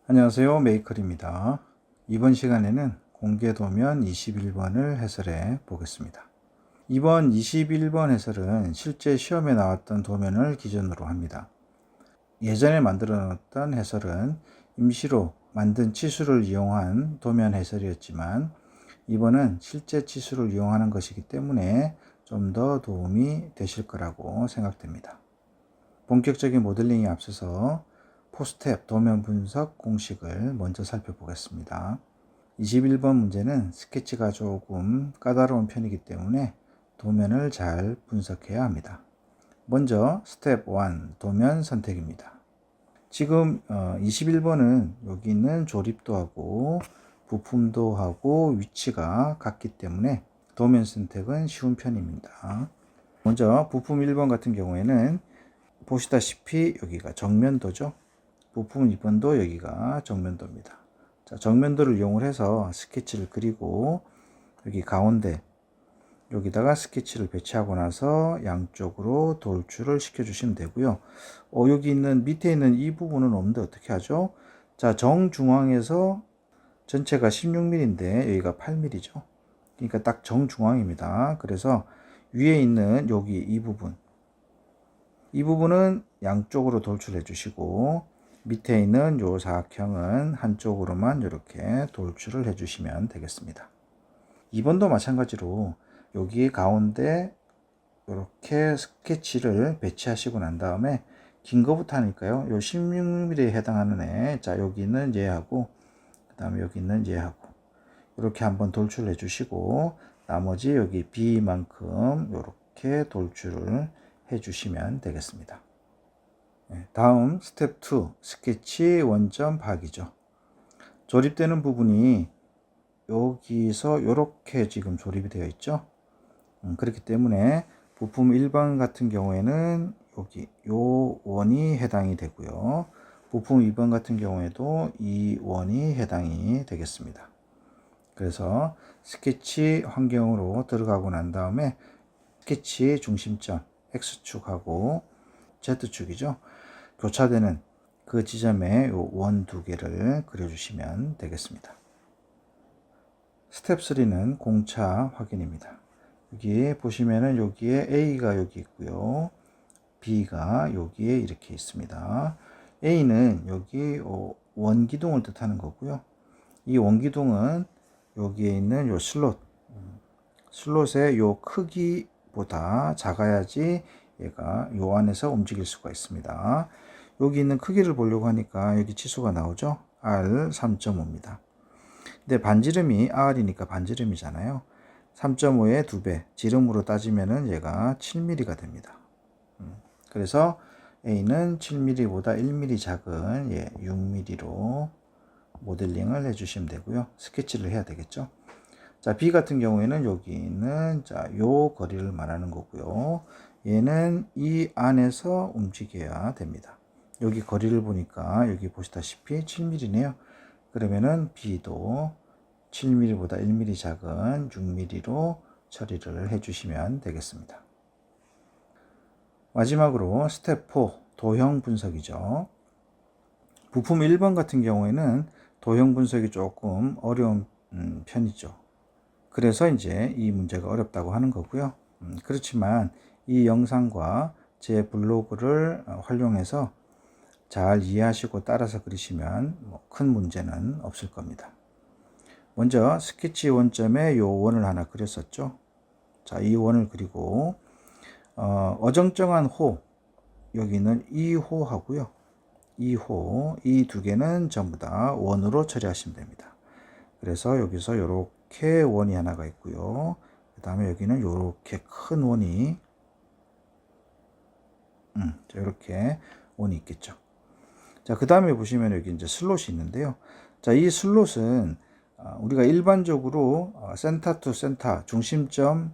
안녕하세요. 메이컬입니다. 이번 시간에는 공개 도면 21번을 해설해 보겠습니다. 이번 21번 해설은 실제 시험에 나왔던 도면을 기준으로 합니다. 예전에 만들어 놓았던 해설은 임시로 만든 치수를 이용한 도면 해설이었지만 이번은 실제 치수를 이용하는 것이기 때문에 좀 더 도움이 되실 거라고 생각됩니다. 본격적인 모델링에 앞서서 포스텝 도면 분석 공식을 먼저 살펴보겠습니다. 21번 문제는 스케치가 조금 까다로운 편이기 때문에 도면을 잘 분석해야 합니다. 먼저 스텝 1 도면 선택입니다. 지금 21번은 여기 있는 조립도 하고 부품도 하고 위치가 같기 때문에 도면 선택은 쉬운 편입니다. 먼저 부품 1번 같은 경우에는 보시다시피 여기가 정면도죠. 부품 2번도 여기가 정면도입니다. 자, 정면도를 이용을 해서 스케치를 그리고 여기 가운데 여기다가 스케치를 배치하고 나서 양쪽으로 돌출을 시켜 주시면 되고요. 여기 있는 밑에 있는 이 부분은 없는데 어떻게 하죠? 자, 정중앙에서 전체가 16mm인데 여기가 8mm죠. 그러니까 딱 정중앙입니다. 그래서 위에 있는 여기 이 부분은 양쪽으로 돌출해 주시고 밑에 있는 요 사각형은 한쪽으로만 이렇게 돌출을 해 주시면 되겠습니다. 2번도 마찬가지로 여기 가운데 이렇게 스케치를 배치하시고 난 다음에 긴 거부터 하니까요. 요 16mm에 해당하는 애, 자 여기 있는 얘하고 그 다음에 여기 있는 얘하고 이렇게 한번 돌출해 주시고 나머지 여기 B만큼 이렇게 돌출을 해 주시면 되겠습니다. 다음 스텝 2 스케치 원점 파악이죠. 조립되는 부분이 여기서 이렇게 지금 조립이 되어 있죠. 그렇기 때문에 부품 1번 같은 경우에는 여기 요 원이 해당이 되고요. 부품 2번 같은 경우에도 이 원이 해당이 되겠습니다. 그래서 스케치 환경으로 들어가고 난 다음에 스케치의 중심점 X축하고 Z축이죠. 교차되는 그 지점에 원 두 개를 그려주시면 되겠습니다. 스텝 3는 공차 확인입니다. 여기 보시면은 여기에 A가 여기 있고요. B가 여기에 이렇게 있습니다. A는 여기 원기둥을 뜻하는 거고요. 이 원기둥은 여기에 있는 요 슬롯의 요 크기보다 작아야지 얘가 요 안에서 움직일 수가 있습니다. 여기 있는 크기를 보려고 하니까 여기 치수가 나오죠. R 3.5입니다. 근데 반지름이 R이니까 반지름이잖아요. 3.5의 2배, 지름으로 따지면은 얘가 7mm가 됩니다. 그래서 A는 7mm보다 1mm 작은 6mm로 모델링을 해주시면 되고요. 스케치를 해야 되겠죠. 자, B 같은 경우에는 여기 있는 요 거리를 말하는 거고요. 얘는 이 안에서 움직여야 됩니다. 여기 거리를 보니까 여기 보시다시피 7mm네요. 그러면은 B도 7mm보다 1mm 작은 6mm로 처리를 해주시면 되겠습니다. 마지막으로 스텝 4 도형 분석이죠. 부품 1번 같은 경우에는 도형 분석이 조금 어려운 편이죠. 그래서 이제 이 문제가 어렵다고 하는 거고요. 그렇지만 이 영상과 제 블로그를 활용해서 잘 이해하시고 따라서 그리시면 큰 문제는 없을 겁니다. 먼저 스케치 원점에 요 원을 하나 그렸었죠. 자, 이 원을 그리고 어정쩡한 호, 여기는 이 호하고요. 이 호, 이 두 개는 전부 다 원으로 처리하시면 됩니다. 그래서 여기서 이렇게 원이 하나가 있고요. 그 다음에 여기는 이렇게 큰 원이 이렇게 원이 있겠죠. 자, 그 다음에 보시면 여기 이제 슬롯이 있는데요. 자, 이 슬롯은 우리가 일반적으로 센터 투 센터, 중심점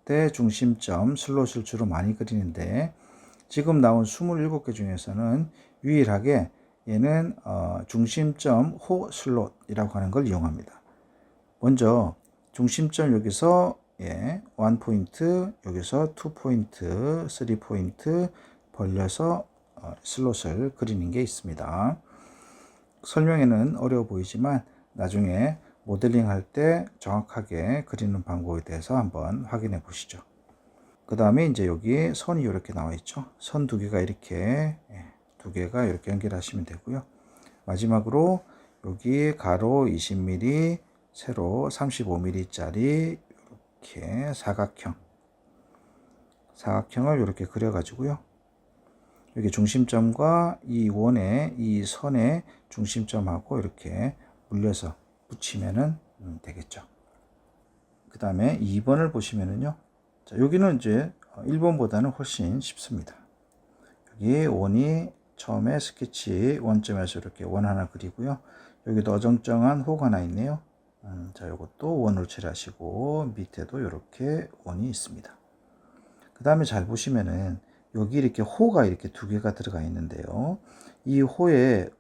대 중심점 슬롯을 주로 많이 그리는데 지금 나온 27개 중에서는 유일하게 얘는 중심점 호 슬롯이라고 하는 걸 이용합니다. 먼저 중심점 여기서 1포인트, 여기서 2포인트, 3포인트 벌려서 슬롯을 그리는 게 있습니다. 설명에는 어려워 보이지만 나중에 모델링 할 때 정확하게 그리는 방법에 대해서 한번 확인해 보시죠. 그 다음에 이제 여기 선이 이렇게 나와 있죠. 선 두 개가 이렇게 연결하시면 되고요. 마지막으로 여기 가로 20mm, 세로 35mm 짜리 이렇게 사각형을 이렇게 그려 가지고요. 여기 중심점과 이 원의 이 선의 중심점하고 이렇게 물려서 붙이면은 되겠죠. 그 다음에 2번을 보시면은요. 자, 여기는 이제 1번보다는 훨씬 쉽습니다. 여기 원이 처음에 스케치 원점에서 이렇게 원 하나 그리고요. 여기도 어정쩡한 혹 하나 있네요. 자, 이것도 원으로 칠하시고 밑에도 이렇게 원이 있습니다. 그 다음에 잘 보시면은 여기 이렇게 호가 이렇게 두 개가 들어가 있는데요. 이 호의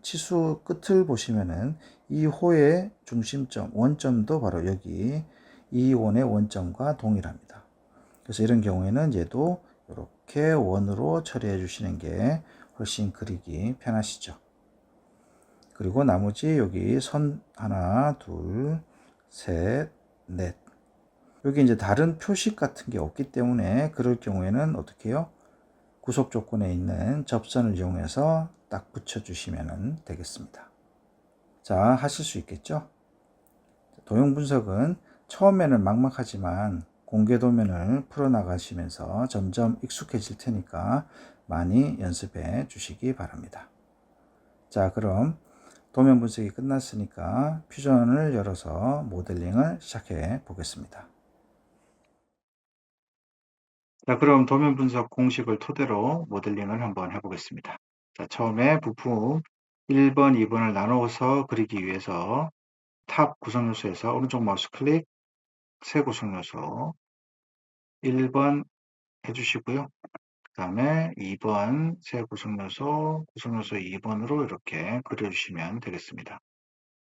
치수 끝을 보시면은 이 호의 중심점, 원점도 바로 여기 이 원의 원점과 동일합니다. 그래서 이런 경우에는 얘도 이렇게 원으로 처리해 주시는 게 훨씬 그리기 편하시죠. 그리고 나머지 여기 선 하나, 둘, 셋, 넷. 여기 이제 다른 표식 같은 게 없기 때문에 그럴 경우에는 어떻게 해요? 구속 조건에 있는 접선을 이용해서 딱 붙여주시면 되겠습니다. 자, 하실 수 있겠죠? 도형 분석은 처음에는 막막하지만 공개 도면을 풀어나가시면서 점점 익숙해질 테니까 많이 연습해 주시기 바랍니다. 자, 그럼 도면 분석이 끝났으니까 퓨전을 열어서 모델링을 시작해 보겠습니다. 자, 그럼 도면 분석 공식을 토대로 모델링을 한번 해보겠습니다. 자, 처음에 부품 1번, 2번을 나누어서 그리기 위해서 탑 구성 요소에서 오른쪽 마우스 클릭, 새 구성 요소 1번 해주시고요. 그 다음에 2번 새 구성 요소 2번으로 이렇게 그려주시면 되겠습니다.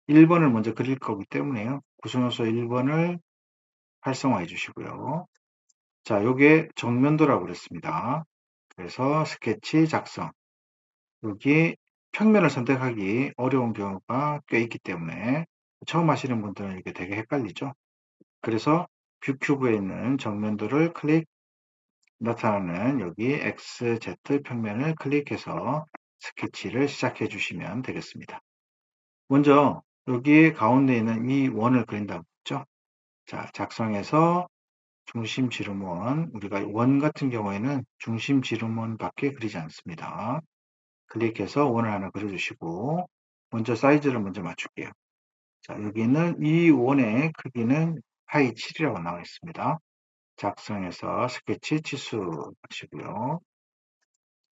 1번을 먼저 그릴 거기 때문에요. 구성 요소 1번을 활성화해 주시고요. 자, 요게 정면도라고 그랬습니다. 그래서 스케치 작성. 여기 평면을 선택하기 어려운 경우가 꽤 있기 때문에 처음 하시는 분들은 이게 되게 헷갈리죠. 그래서 뷰 큐브에 있는 정면도를 클릭, 나타나는 여기 XZ 평면을 클릭해서 스케치를 시작해 주시면 되겠습니다. 먼저 여기 가운데 있는 이 원을 그린다고 했죠. 자, 작성해서 중심 지름원, 우리가 원 같은 경우에는 중심 지름원 밖에 그리지 않습니다. 클릭해서 원을 하나 그려주시고 먼저 사이즈를 먼저 맞출게요. 자, 여기는 이 원의 크기는 파이 7이라고 나와 있습니다. 작성해서 스케치 치수 하시고요.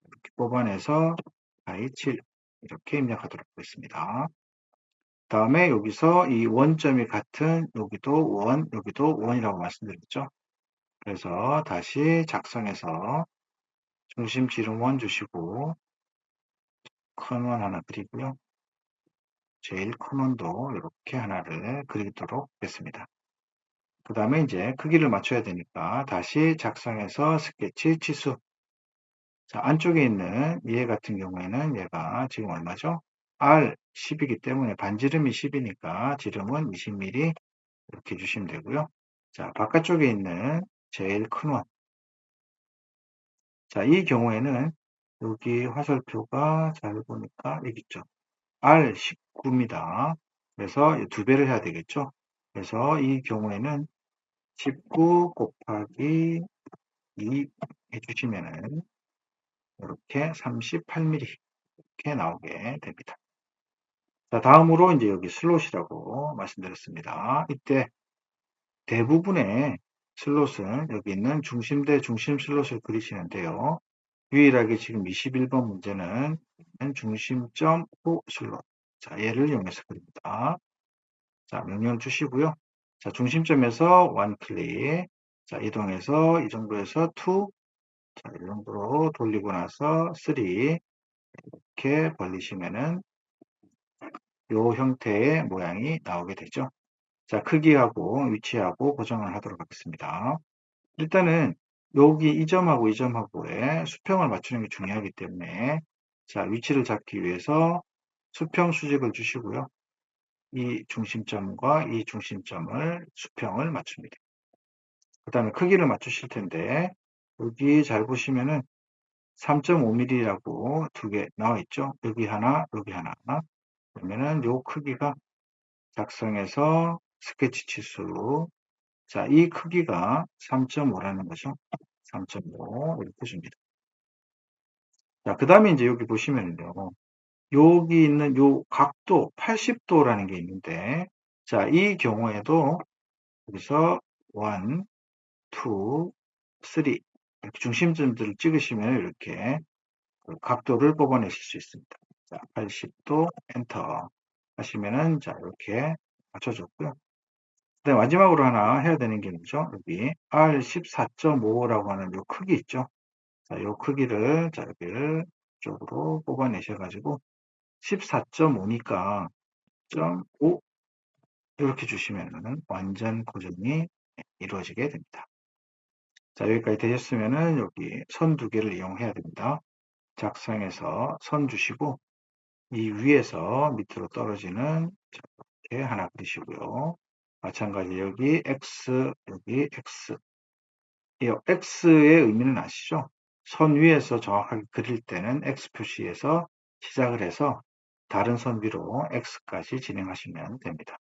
이렇게 뽑아내서 파이 7 이렇게 입력하도록 하겠습니다. 다음에 여기서 이 원점이 같은 여기도 원, 여기도 원이라고 말씀드렸죠. 그래서 다시 작성해서 중심 지름 원 주시고 큰 원 하나 그리고요. 제일 큰 원도 이렇게 하나를 그리도록 하겠습니다. 그 다음에 이제 크기를 맞춰야 되니까 다시 작성해서 스케치 치수. 자, 안쪽에 있는 얘 같은 경우에는 얘가 지금 얼마죠? R 10이기 때문에 반지름이 10이니까 지름은 20mm 이렇게 주시면 되고요. 자, 바깥쪽에 있는 제일 큰 원. 자, 이 경우에는 여기 화살표가 잘 보니까 여기 있죠. R19입니다. 그래서 두 배를 해야 되겠죠. 그래서 이 경우에는 19 곱하기 2 해주시면은 이렇게 38mm 이렇게 나오게 됩니다. 자, 다음으로 이제 여기 슬롯이라고 말씀드렸습니다. 이때 대부분의 슬롯은 여기 있는 중심대 중심 슬롯을 그리시는데요. 유일하게 지금 21번 문제는 중심점 호 슬롯. 자, 얘를 이용해서 그립니다. 자, 명령 주시고요. 자, 중심점에서 원 클릭. 자, 이동해서 이 정도에서 2. 자, 이 정도로 돌리고 나서 3. 이렇게 벌리시면은 이 형태의 모양이 나오게 되죠. 자, 크기하고 위치하고 고정을 하도록 하겠습니다. 일단은 여기 이 점하고 이 점하고의 수평을 맞추는 게 중요하기 때문에 자, 위치를 잡기 위해서 수평 수직을 주시고요. 이 중심점과 이 중심점을 수평을 맞춥니다. 그 다음에 크기를 맞추실 텐데 여기 잘 보시면은 3.5mm라고 두 개 나와 있죠. 여기 하나, 여기 하나. 그러면은 요 크기가 작성해서 스케치 치수. 자, 이 크기가 3.5라는 거죠. 3.5 이렇게 줍니다. 자, 그 다음에 이제 여기 보시면요. 여기 있는 요 각도 80도라는 게 있는데, 자, 이 경우에도 여기서 1, 2, 3 이렇게 중심점들을 찍으시면 이렇게 그 각도를 뽑아내실 수 있습니다. 자, 80도 엔터 하시면은 자, 이렇게 맞춰줬고요. 네, 마지막으로 하나 해야 되는 게 뭐죠? 여기 R14.5라고 하는 요 크기 있죠? 자, 요 크기를 자, 여기를 쪽으로 뽑아내셔가지고 14.5니까 0.5 이렇게 주시면은 완전 고정이 이루어지게 됩니다. 자, 여기까지 되셨으면은 여기 선 두 개를 이용해야 됩니다. 작성해서 선 주시고 이 위에서 밑으로 떨어지는 이렇게 하나 그리시고요. 마찬가지 여기 X, 여기 X. 이 X의 의미는 아시죠? 선 위에서 정확하게 그릴 때는 X 표시에서 시작을 해서 다른 선 위로 X까지 진행하시면 됩니다.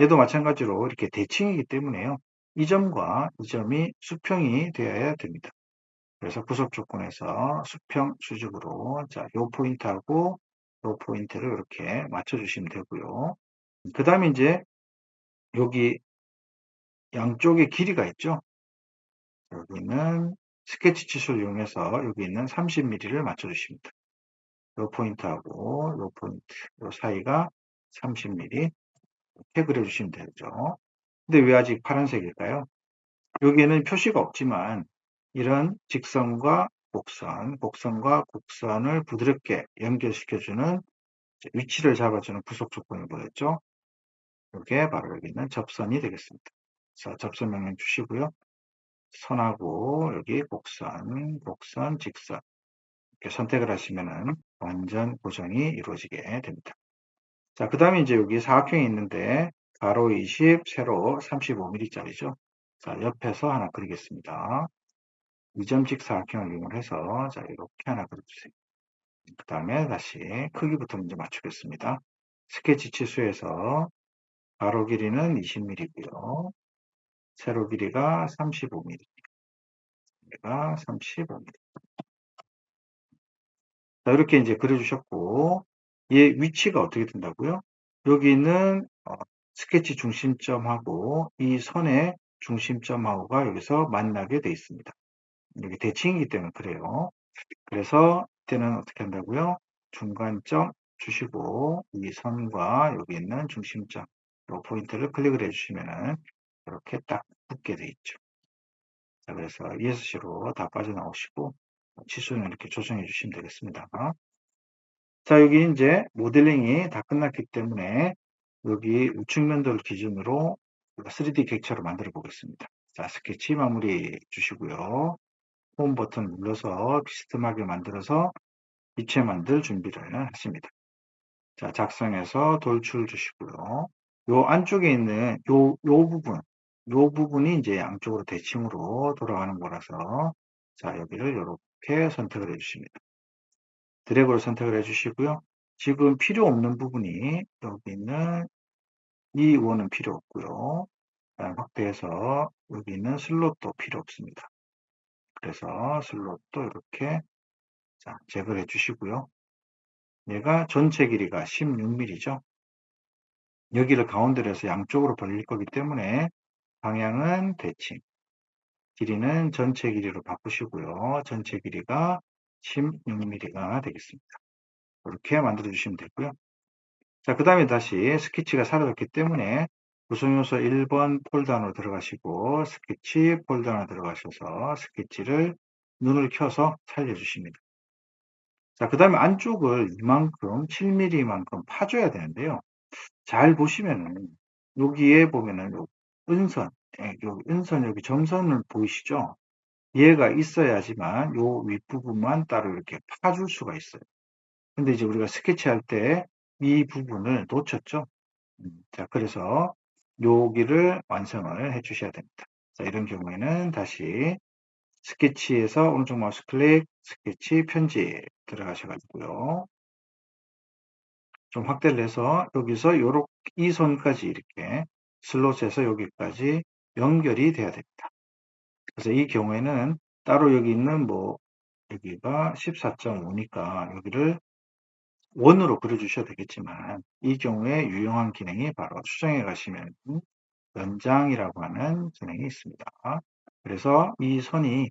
얘도 마찬가지로 이렇게 대칭이기 때문에요. 이 점과 이 점이 수평이 되어야 됩니다. 그래서 구속 조건에서 수평 수직으로 자, 요 포인트하고 요 포인트를 이렇게 맞춰주시면 되고요. 그 다음에 이제 여기 양쪽에 길이가 있죠. 여기는 스케치 치수를 이용해서 여기 있는 30mm를 맞춰주십니다. 요 포인트하고 요 포인트, 요 사이가 30mm 이렇게 그려주시면 되죠. 근데 왜 아직 파란색일까요? 여기에는 표시가 없지만 이런 직선과 곡선, 곡선과 곡선을 부드럽게 연결시켜주는 위치를 잡아주는 부속 조건이 뭐였죠? 이게 바로 여기 있는 접선이 되겠습니다. 자, 접선 명령 주시고요. 선하고 여기 곡선, 곡선, 직선 이렇게 선택을 하시면은 완전 고정이 이루어지게 됩니다. 자, 그 다음에 이제 여기 사각형이 있는데 가로 20, 세로 35mm짜리죠. 자, 옆에서 하나 그리겠습니다. 2점씩 사각형을 이용해서 자, 이렇게 하나 그려주세요. 그 다음에 다시 크기부터 먼저 맞추겠습니다. 스케치 치수에서 가로 길이는 20mm고요. 세로 길이가 35mm. 얘가 35mm. 자, 이렇게 이제 그려주셨고, 얘 위치가 어떻게 된다고요? 여기 있는 스케치 중심점하고 이 선의 중심점하고가 여기서 만나게 돼 있습니다. 여기 대칭이기 때문에 그래요. 그래서 이때는 어떻게 한다고요? 중간점 주시고 이 선과 여기 있는 중심점 이 포인트를 클릭을 해주시면은 이렇게 딱 붙게 돼 있죠. 자, 그래서 ESC로 다 빠져나오시고 치수는 이렇게 조정해 주시면 되겠습니다. 자, 여기 이제 모델링이 다 끝났기 때문에 여기 우측면도를 기준으로 3D 객체로 만들어 보겠습니다. 자, 스케치 마무리 주시고요. 홈 버튼 눌러서 비스듬하게 만들어서 입체 만들 준비를 하십니다. 자, 작성해서 돌출 주시고요. 요 안쪽에 있는 요 부분이 이제 양쪽으로 대칭으로 돌아가는 거라서 자, 여기를 이렇게 선택을 해 주십니다. 드래그로 선택을 해 주시고요. 지금 필요 없는 부분이 여기 있는 이 원은 필요 없고요. 확대해서 여기 있는 슬롯도 필요 없습니다. 그래서 슬롯도 이렇게 자, 제거를 해 주시고요. 얘가 전체 길이가 16mm죠. 여기를 가운데로 해서 양쪽으로 벌릴 거기 때문에 방향은 대칭, 길이는 전체 길이로 바꾸시고요. 전체 길이가 16mm가 되겠습니다. 이렇게 만들어 주시면 되고요. 자, 그 다음에 다시 스케치가 사라졌기 때문에 구성요소 1번 폴더 안으로 들어가시고 스케치 폴더 안으로 들어가셔서 스케치를 눈을 켜서 살려주십니다. 자, 그 다음에 안쪽을 이만큼 7mm만큼 파줘야 되는데요. 잘 보시면은 여기에 보면은 요 은선, 여기 은선 여기 점선을 보이시죠? 얘가 있어야지만 요 윗부분만 따로 이렇게 파줄 수가 있어요. 근데 이제 우리가 스케치할 때 이 부분을 놓쳤죠. 자, 그래서 여기를 완성을 해 주셔야 됩니다. 자, 이런 경우에는 다시 스케치에서 오른쪽 마우스 클릭, 스케치 편집 들어가셔가지고요. 좀 확대를 해서 여기서 요렇게 이 선까지 이렇게 슬롯에서 여기까지 연결이 돼야 됩니다. 그래서 이 경우에는 따로 여기 있는 여기가 14.5니까 여기를 원으로 그려주셔도 되겠지만 이 경우에 유용한 기능이 바로 수정해 가시면 연장이라고 하는 기능이 있습니다. 그래서 이 선이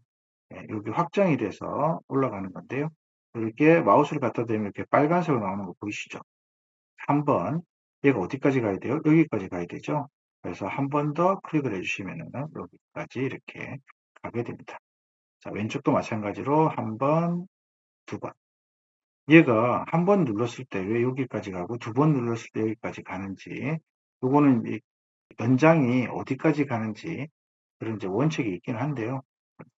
여기 확장이 돼서 올라가는 건데요. 이렇게 마우스를 갖다 대면 이렇게 빨간색으로 나오는 거 보이시죠? 한번 얘가 어디까지 가야 돼요? 여기까지 가야 되죠? 그래서 한 번 더 클릭을 해주시면 여기까지 이렇게 가게 됩니다. 자, 왼쪽도 마찬가지로 한 번, 두 번. 얘가 한 번 눌렀을 때 왜 여기까지 가고 두 번 눌렀을 때 여기까지 가는지, 요거는 연장이 어디까지 가는지 그런 이제 원칙이 있긴 한데요.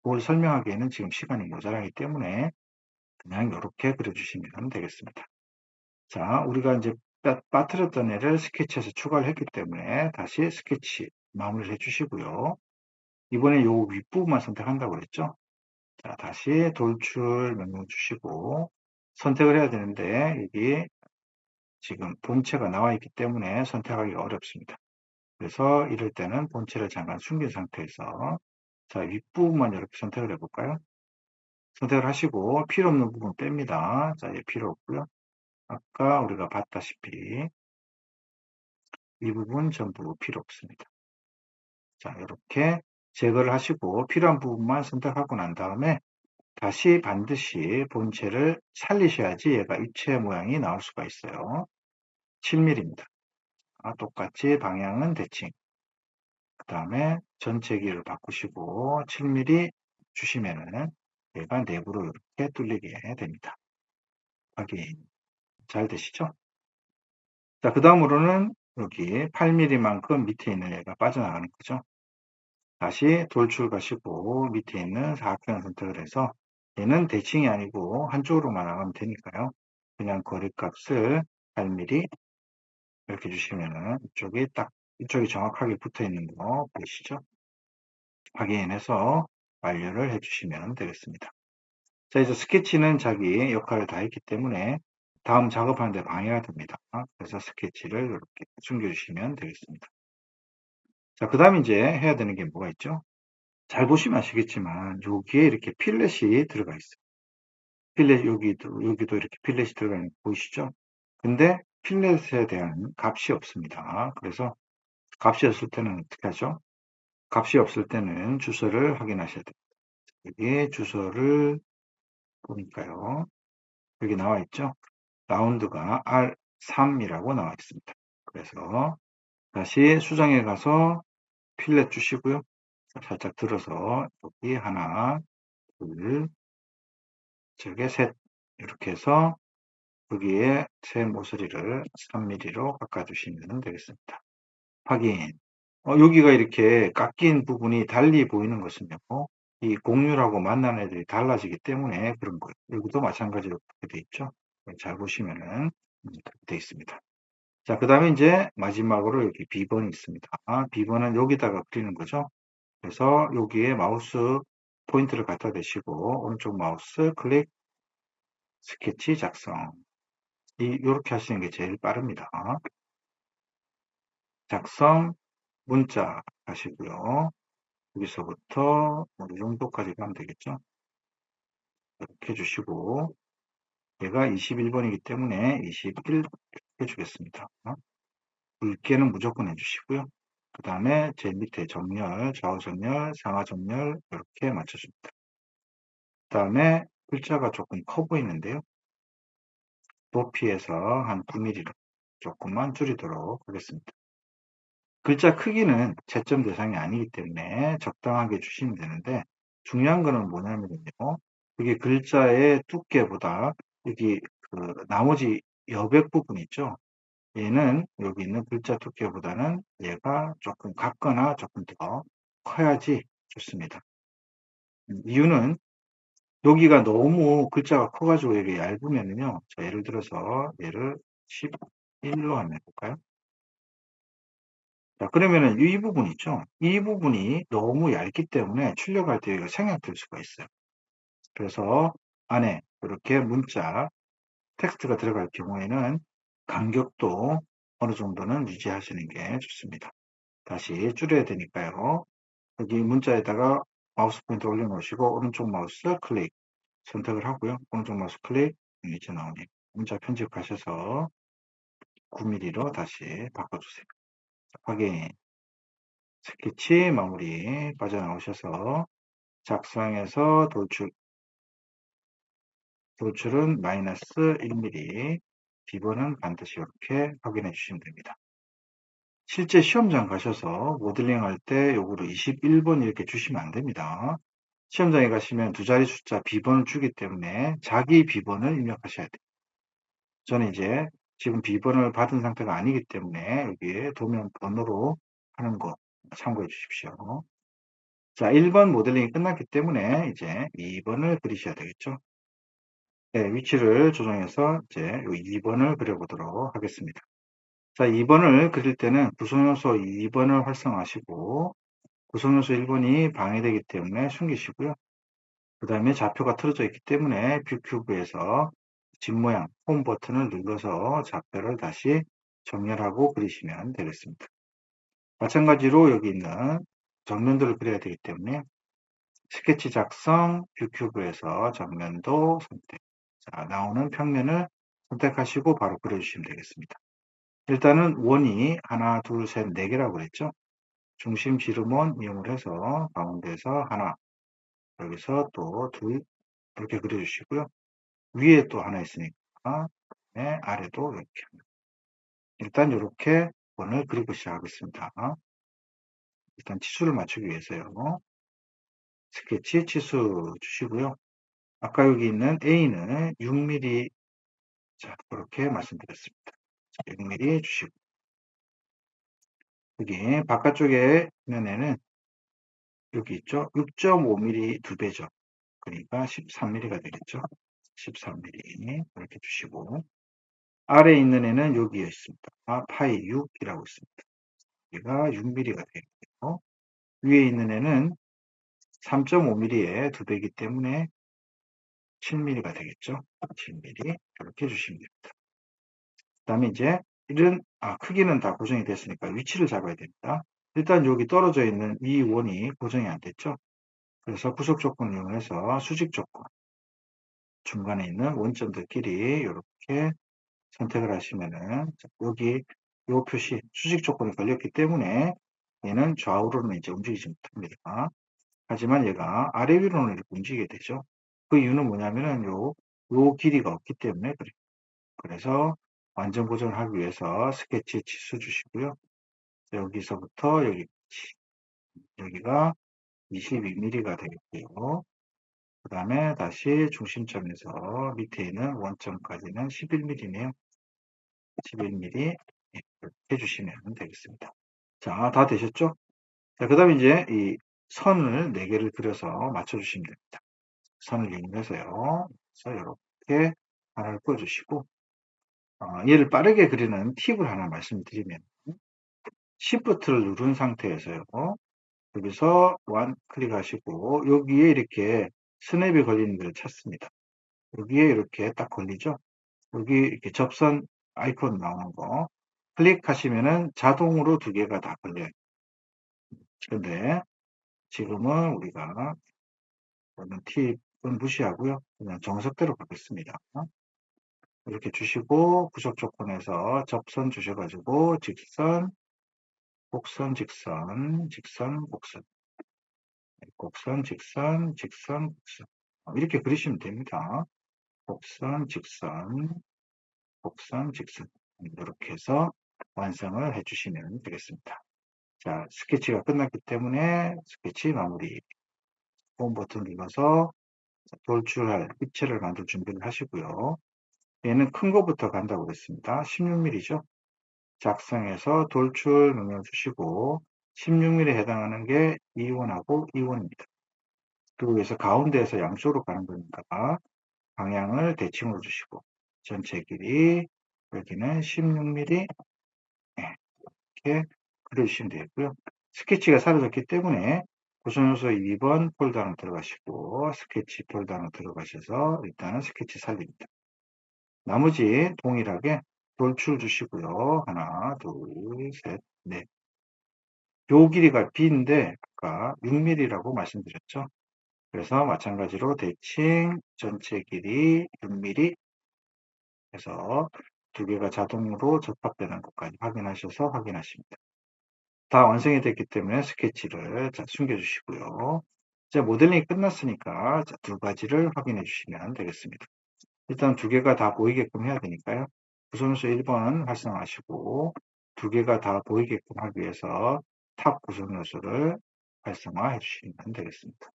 그걸 설명하기에는 지금 시간이 모자라기 때문에 그냥 이렇게 그려주시면 되겠습니다. 자, 우리가 이제 빠뜨렸던 애를 스케치에서 추가를 했기 때문에 다시 스케치 마무리를 해주시고요. 이번에 요 윗부분만 선택한다고 했죠. 자, 다시 돌출 명령 주시고 선택을 해야 되는데 여기 지금 본체가 나와 있기 때문에 선택하기가 어렵습니다. 그래서 이럴 때는 본체를 잠깐 숨긴 상태에서 자, 윗부분만 이렇게 선택을 해볼까요? 선택을 하시고 필요 없는 부분 뺍니다. 자, 얘 필요 없고요. 아까 우리가 봤다시피 이 부분 전부 필요 없습니다. 자, 이렇게 제거를 하시고 필요한 부분만 선택하고 난 다음에 다시 반드시 본체를 살리셔야지 얘가 입체 모양이 나올 수가 있어요. 7mm입니다. 똑같이 방향은 대칭. 그 다음에 전체 길이를 바꾸시고 7mm 주시면은 얘가 내부로 이렇게 뚫리게 됩니다. 확인 잘 되시죠? 자, 그 다음으로는 여기 8mm만큼 밑에 있는 얘가 빠져나가는 거죠. 다시 돌출 가시고 밑에 있는 사각형을 선택을 해서 얘는 대칭이 아니고 한쪽으로만 나가면 되니까요. 그냥 거리값을 8mm 이렇게 주시면은 이쪽이 정확하게 붙어 있는 거 보이시죠? 확인해서 완료를 해주시면 되겠습니다. 자, 이제 스케치는 자기 역할을 다 했기 때문에 다음 작업하는데 방해가 됩니다. 그래서 스케치를 이렇게 숨겨주시면 되겠습니다. 자, 그 다음 이제 해야 되는 게 뭐가 있죠? 잘 보시면 아시겠지만 여기에 이렇게 필렛이 들어가 있어요. 필렛 여기도 이렇게 필렛이 들어가 있는 거 보이시죠? 근데 필렛에 대한 값이 없습니다. 그래서 값이 없을 때는 어떻게 하죠? 값이 없을 때는 주소를 확인하셔야 됩니다. 여기에 주소를 보니까요. 여기 나와 있죠? 라운드가 R3이라고 나와 있습니다. 그래서 다시 수정에 가서 필렛 주시고요. 살짝 들어서 여기 하나, 둘, 저게 셋 이렇게 해서 여기에 새 모서리를 3mm로 바꿔주시면 되겠습니다. 확인. 여기가 이렇게 깎인 부분이 달리 보이는 것은요. 이 공률하고 만나는 애들이 달라지기 때문에 그런 거예요. 여기도 마찬가지로 그렇게 돼 있죠. 잘 보시면은 그렇게 돼 있습니다. 자, 그 다음에 이제 마지막으로 여기 B번이 있습니다. B번은 여기다가 그리는 거죠. 그래서 여기에 마우스 포인트를 갖다 대시고 오른쪽 마우스 클릭 스케치 작성. 이렇게 하시는 게 제일 빠릅니다. 작성 문자 하시고요. 여기서부터 이 정도까지 가면 되겠죠. 이렇게 해주시고 얘가 21번이기 때문에 21 해주겠습니다. 굵게는 무조건 해주시고요. 그 다음에 제일 밑에 정렬, 좌우 정렬, 상하 정렬 이렇게 맞춰줍니다. 그 다음에 글자가 조금 커 보이는데요. 높이에서 한 9mm로 조금만 줄이도록 하겠습니다. 글자 크기는 채점 대상이 아니기 때문에 적당하게 주시면 되는데 중요한 거는 뭐냐면요. 이게 글자의 두께보다 여기 나머지 여백 부분 있죠. 얘는 여기 있는 글자 두께보다는 얘가 조금 같거나 조금 더 커야지 좋습니다. 이유는 여기가 너무 글자가 커가지고 이게 얇으면은요. 자, 예를 들어서 얘를 11로 한번 해볼까요? 자, 그러면은 이 부분 있죠? 이 부분이 너무 얇기 때문에 출력할 때 여기가 생략될 수가 있어요. 그래서 안에 이렇게 문자, 텍스트가 들어갈 경우에는 간격도 어느 정도는 유지하시는 게 좋습니다. 다시 줄여야 되니까요. 여기 문자에다가 마우스 포인트 올려놓으시고 오른쪽 마우스 클릭 선택을 하고요. 오른쪽 마우스 클릭 이제 나오네요. 문자 편집하셔서 9mm로 다시 바꿔주세요. 확인. 스케치 마무리 빠져나오셔서 작성해서 돌출은 마이너스 1mm, 비번은 반드시 이렇게 확인해 주시면 됩니다. 실제 시험장 가셔서 모델링 할 때 요거를 21번 이렇게 주시면 안 됩니다. 시험장에 가시면 두 자리 숫자 비번을 주기 때문에 자기 비번을 입력하셔야 돼요. 저는 이제 지금 비번을 받은 상태가 아니기 때문에 여기에 도면 번호로 하는 거 참고해 주십시오. 자, 1번 모델링이 끝났기 때문에 이제 2번을 그리셔야 되겠죠. 네, 위치를 조정해서 이제 요 2번을 그려보도록 하겠습니다. 자, 2번을 그릴 때는 구성요소 2번을 활성화하시고 구성요소 1번이 방해되기 때문에 숨기시고요. 그 다음에 좌표가 틀어져 있기 때문에 뷰 큐브에서 집 모양 홈 버튼을 눌러서 좌표를 다시 정렬하고 그리시면 되겠습니다. 마찬가지로 여기 있는 정면도를 그려야 되기 때문에 스케치 작성 뷰 큐브에서 정면도 선택. 자, 나오는 평면을 선택하시고 바로 그려주시면 되겠습니다. 일단은 원이 하나, 둘, 셋, 네 개라고 그랬죠. 중심 지름원 이용을 해서 가운데에서 하나, 여기서 또 둘, 이렇게 그려주시고요. 위에 또 하나 있으니까 네, 아래도 이렇게 일단 이렇게 원을 그리고 시작하겠습니다. 일단 치수를 맞추기 위해서요. 스케치 치수 주시고요. 아까 여기 있는 A는 6mm, 자, 그렇게 말씀드렸습니다. 6mm 주시고 여기 바깥쪽에 면에는 여기 있죠. 6.5mm 두 배죠. 그러니까 13mm가 되겠죠. 13mm 이렇게 주시고 아래에 있는 애는 여기에 있습니다. 파이 6이라고 있습니다. 여기가 6mm가 되겠고요. 위에 있는 애는 3.5mm의 두 배이기 때문에 7mm가 되겠죠. 7mm 이렇게 주시면 됩니다. 그 다음에 이제 이런 크기는 다 고정이 됐으니까 위치를 잡아야 됩니다. 일단 여기 떨어져 있는 이 원이 고정이 안 됐죠. 그래서 구속 조건을 이용해서 수직 조건 중간에 있는 원점들끼리 이렇게 선택을 하시면은 여기 이 표시 수직 조건이 걸렸기 때문에 얘는 좌우로는 이제 움직이지 못합니다. 하지만 얘가 아래 위로는 이렇게 움직이게 되죠. 그 이유는 뭐냐면은 요 길이가 없기 때문에 그래요. 그래서 완전 고정을 하기 위해서 스케치 치수 주시고요. 여기서부터 여기가 22mm가 되겠고요. 그 다음에 다시 중심점에서 밑에 있는 원점까지는 11mm네요. 11mm 이렇게 해주시면 되겠습니다. 자, 다 되셨죠? 자, 그 다음에 이제 이 선을 4개를 그려서 맞춰주시면 됩니다. 선을 이용해서요. 그래서 이렇게 하나를 그어주시고 얘를 빠르게 그리는 팁을 하나 말씀드리면 Shift를 누른 상태에서요. 여기서 원 클릭하시고 여기에 이렇게 스냅이 걸리는 데를 찾습니다. 여기에 이렇게 딱 걸리죠. 여기 이렇게 접선 아이콘 나오는 거 클릭하시면은 자동으로 두 개가 다 걸려요. 근데 지금은 우리가 이런 팁은 무시하고요. 그냥 정석대로 가겠습니다. 이렇게 주시고 구속 조건에서 접선 주셔가지고 직선, 곡선, 직선, 직선, 곡선, 곡선, 직선, 직선, 곡선 이렇게 그리시면 됩니다. 곡선, 직선, 곡선, 직선 이렇게 해서 완성을 해주시면 되겠습니다. 자, 스케치가 끝났기 때문에 스케치 마무리 홈 버튼 눌러서 돌출할 입체를 만들 준비를 하시고요. 얘는 큰 거부터 간다고 그랬습니다. 16mm죠. 작성해서 돌출 명령 주시고 16mm 해당하는 게 2원하고 2원입니다. 그러기 위해서 가운데에서 양쪽으로 가는 거니까 방향을 대칭으로 주시고 전체 길이 여기는 16mm 이렇게 그려주시면 되겠고요. 스케치가 사라졌기 때문에 구성요소 2번 폴더 안으로 들어가시고 스케치 폴더 안으로 들어가셔서 일단은 스케치 살립니다. 나머지 동일하게 돌출 주시고요. 하나, 둘, 셋, 넷. 요 길이가 B인데 아까 6mm라고 말씀드렸죠. 그래서 마찬가지로 대칭 전체 길이 6mm 해서 두 개가 자동으로 접합되는 것까지 확인하셔서 확인하십니다. 다 완성이 됐기 때문에 스케치를 숨겨주시고요. 이제 모델링이 끝났으니까 두 가지를 확인해 주시면 되겠습니다. 일단 두 개가 다 보이게끔 해야 되니까요. 구성요소 1번 활성화하시고 두 개가 다 보이게끔 하기 위해서 탑 구성요소를 활성화해 주시면 되겠습니다.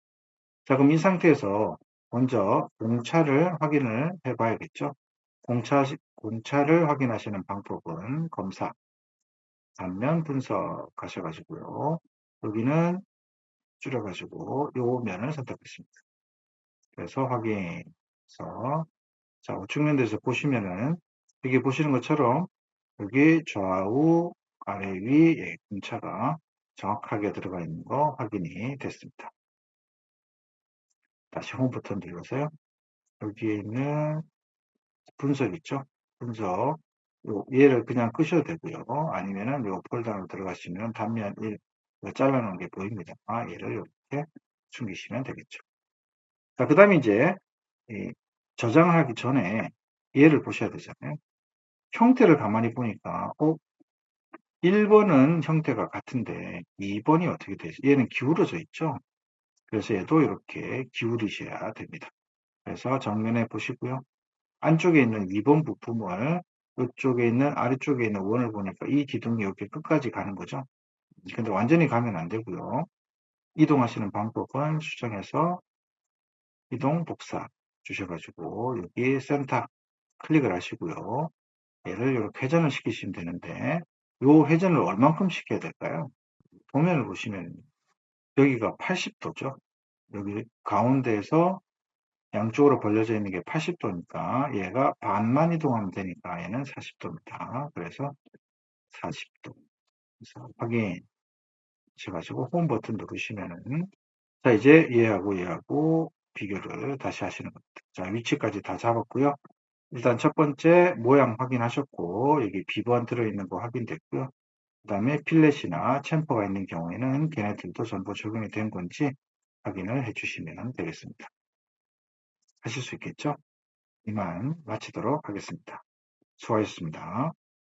자, 그럼 이 상태에서 먼저 공차를 확인을 해 봐야겠죠. 공차를 확인하시는 방법은 검사, 단면 분석 하셔가지고요. 여기는 줄여가지고 요 면을 선택했습니다. 그래서 확인해서 자, 우측 면에서 보시면은 여기 보시는 것처럼 여기 좌우 아래 위 공차가 정확하게 들어가 있는 거 확인이 됐습니다. 다시 홈 버튼 눌러서요. 여기에 있는 분석 있죠? 분석. 얘를 그냥 끄셔도 되고요. 아니면은 요 폴더로 들어가시면 단면 1 잘라놓은 게 보입니다. 얘를 이렇게 숨기시면 되겠죠. 자, 그 다음에 이제 저장을 하기 전에 얘를 보셔야 되잖아요. 형태를 가만히 보니까 1번은 형태가 같은데 2번이 어떻게 되죠? 얘는 기울어져 있죠? 그래서 얘도 이렇게 기울이셔야 됩니다. 그래서 정면에 보시고요. 안쪽에 있는 2번 부품을 이쪽에 있는 아래쪽에 있는 원을 보니까 이 기둥이 이렇게 끝까지 가는 거죠. 근데 완전히 가면 안 되고요. 이동하시는 방법은 수정해서 이동 복사 주셔가지고 여기 센터 클릭을 하시고요. 얘를 이렇게 회전을 시키시면 되는데 이 회전을 얼만큼 시켜야 될까요? 도면을 보시면 여기가 80도죠. 여기 가운데에서 양쪽으로 벌려져 있는 게 80도니까 얘가 반만 이동하면 되니까 얘는 40도입니다. 그래서 40도. 그래서 확인하셔가지고 홈 버튼 누르시면은 자, 이제 얘하고 비교를 다시 하시는 겁니다. 자, 위치까지 다 잡았고요. 일단 첫 번째 모양 확인하셨고 여기 비번 들어있는 거 확인됐고요. 그 다음에 필렛이나 챔퍼가 있는 경우에는 걔네들도 전부 적용이 된 건지 확인을 해주시면 되겠습니다. 하실 수 있겠죠? 이만 마치도록 하겠습니다. 수고하셨습니다.